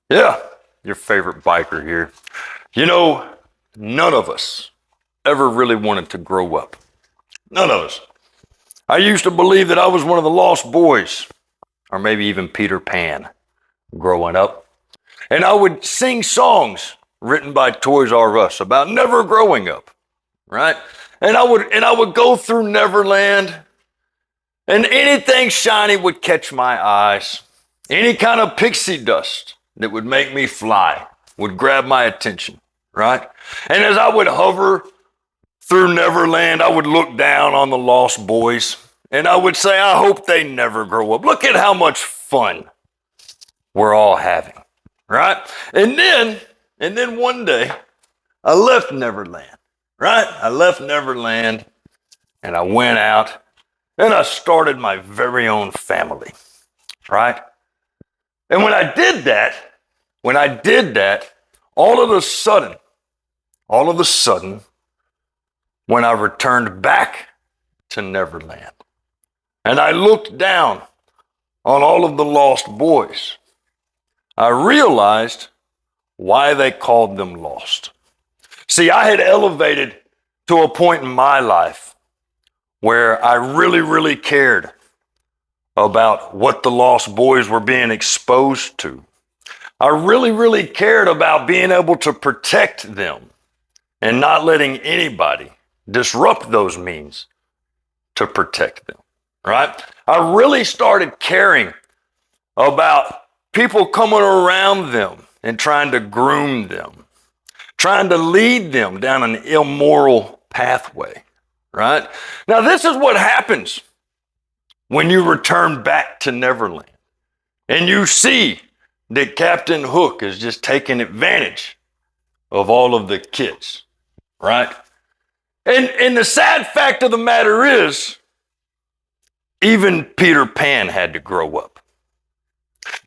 Yeah, your favorite biker here. You know, none of us ever really wanted to grow up. None of us. I used to believe that I was one of the lost boys, or maybe even Peter Pan, growing up. And I would sing songs written by Toys R Us about never growing up, right? And I would go through Neverland, and anything shiny would catch my eyes. Any kind of pixie dust that would make me fly would grab my attention, right? And as I would hover through Neverland, I would look down on the lost boys and I would say, I hope they never grow up. Look at how much fun we're all having, right? And then one day I left Neverland, right? I left Neverland and I went out and I started my very own family, right? And when I did that, all of a sudden, when I returned back to Neverland and I looked down on all of the lost boys, I realized why they called them lost. See, I had elevated to a point in my life where I really, really cared about what the lost boys were being exposed to. I really, really cared about being able to protect them and not letting anybody disrupt those means to protect them, right? I really started caring about people coming around them and trying to groom them, trying to lead them down an immoral pathway, right? Now, this is what happens when you return back to Neverland and you see that Captain Hook is just taking advantage of all of the kids, right? And the sad fact of the matter is, even Peter Pan had to grow up.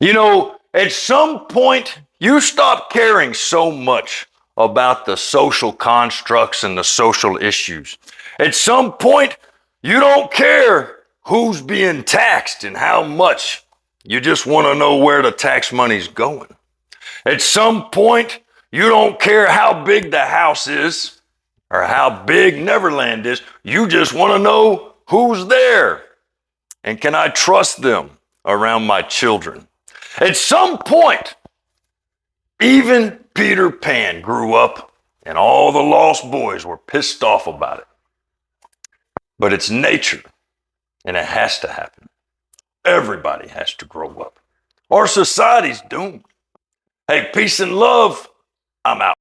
You know, at some point, you stop caring so much about the social constructs and the social issues. At some point, you don't care who's being taxed and how much. You just want to know where the tax money's going. At some point, you don't care how big the house is or how big Neverland is. You just want to know who's there and can I trust them around my children. At some point, even Peter Pan grew up and all the lost boys were pissed off about it. But it's nature and it has to happen. Everybody has to grow up. Our society's doomed. Hey, peace and love. I'm out.